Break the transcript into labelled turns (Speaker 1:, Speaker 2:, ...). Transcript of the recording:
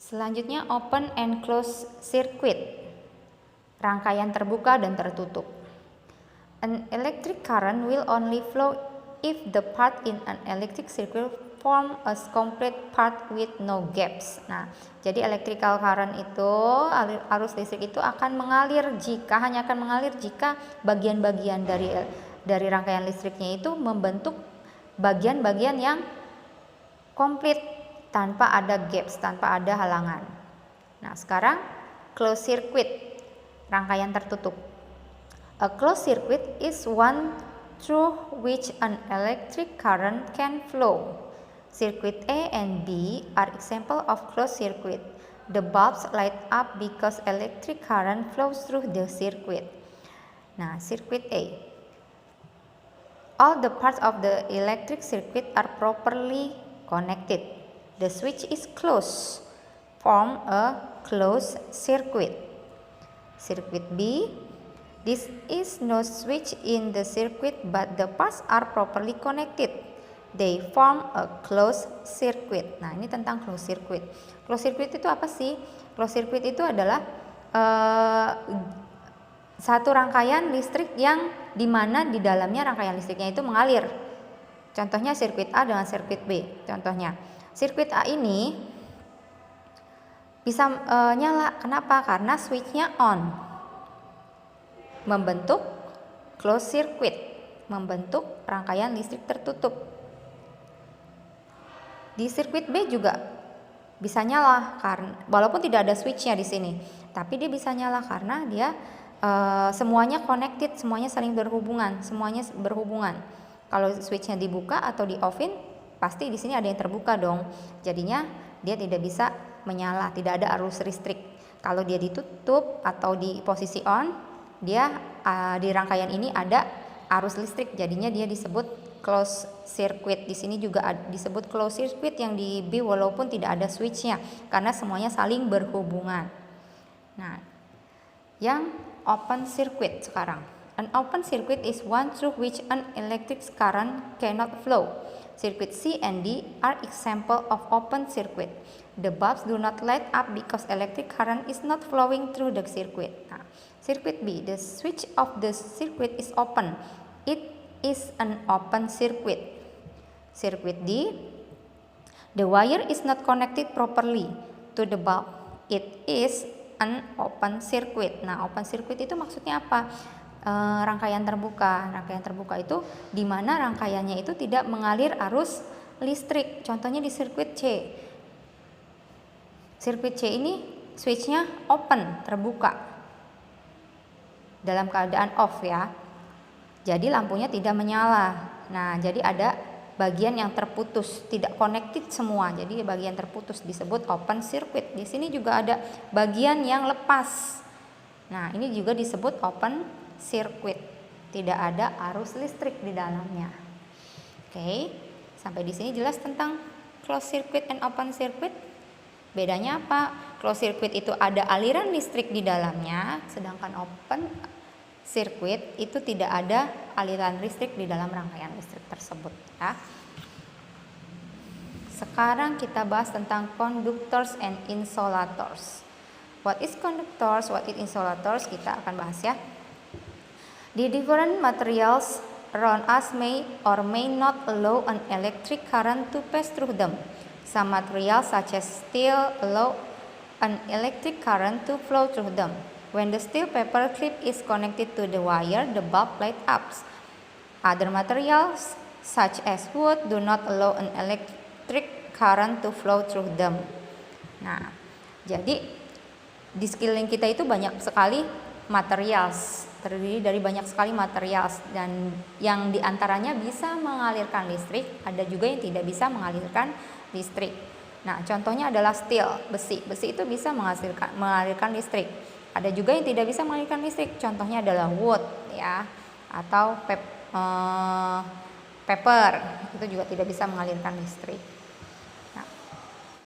Speaker 1: Selanjutnya open and close circuit, rangkaian terbuka dan tertutup. An electric current will only flow if the part in an electric circuit form a complete part with no gaps. Nah, jadi electrical current itu, arus listrik itu akan mengalir hanya akan mengalir jika bagian-bagian dari rangkaian listriknya itu membentuk bagian-bagian yang komplit tanpa ada gaps, tanpa ada halangan. Nah, sekarang closed circuit, rangkaian tertutup. A closed circuit is one through which an electric current can flow. Circuit A and B are example of closed circuit. The bulbs light up because electric current flows through the circuit. Nah, circuit A. All the parts of the electric circuit are properly connected. The switch is closed, form a closed circuit. Circuit B. This is no switch in the circuit but the parts are properly connected. They form a closed circuit. Nah, ini tentang closed circuit. Closed circuit itu apa sih? Closed circuit itu adalah satu rangkaian listrik yang dimana di dalamnya rangkaian listriknya itu mengalir. Contohnya sirkuit A dengan sirkuit B. Contohnya, sirkuit A ini bisa nyala. Kenapa? Karena switchnya on, membentuk closed circuit, membentuk rangkaian listrik tertutup. Di sirkuit B juga bisa nyala karena walaupun tidak ada switchnya di sini, tapi dia bisa nyala karena dia semuanya connected, semuanya saling berhubungan, Kalau switchnya dibuka atau di offin, pasti di sini ada yang terbuka dong. Jadinya dia tidak bisa menyala, tidak ada arus listrik. Kalau dia ditutup atau di posisi on, dia di rangkaian ini ada arus listrik. Jadinya dia disebut closed circuit. Di sini juga disebut closed circuit yang di B walaupun tidak ada switchnya karena semuanya saling berhubungan. Nah, yang open circuit sekarang. An open circuit is one through which an electric current cannot flow. Circuit C and D are example of open circuit. The bulbs do not light up because electric current is not flowing through the circuit. Nah, circuit B, the switch of the circuit is open. It is an open circuit. Circuit D, the wire is not connected properly to the bulb. It is an open circuit. Nah, open circuit itu maksudnya apa? Rangkaian terbuka. Rangkaian terbuka itu di mana rangkaiannya itu tidak mengalir arus listrik. Contohnya di sirkuit C. Sirkuit C ini switchnya open, terbuka, dalam keadaan off ya. Jadi lampunya tidak menyala. Nah, jadi ada bagian yang terputus, tidak connected semua. Jadi bagian terputus disebut open circuit. Di sini juga ada bagian yang lepas. Nah, ini juga disebut open circuit. Tidak ada arus listrik di dalamnya. Oke, sampai di sini jelas tentang closed circuit and open circuit. Bedanya apa? Closed circuit itu ada aliran listrik di dalamnya, sedangkan open sirkuit itu tidak ada aliran listrik di dalam rangkaian listrik tersebut ya. Sekarang kita bahas tentang conductors and insulators. What is conductors, what is insulators, kita akan bahas ya. The different materials around us may or may not allow an electric current to pass through them. Some materials such as steel allow an electric current to flow through them. When the steel paper clip is connected to the wire, the bulb light up. Other materials, such as wood, do not allow an electric current to flow through them. Nah, jadi di sekeliling kita itu banyak sekali materials, terdiri dari banyak sekali materials, dan yang diantaranya bisa mengalirkan listrik, ada juga yang tidak bisa mengalirkan listrik. Nah, contohnya adalah steel, besi. Besi itu bisa mengalirkan listrik. Ada juga yang tidak bisa mengalirkan listrik, contohnya adalah wood ya, atau paper, itu juga tidak bisa mengalirkan listrik.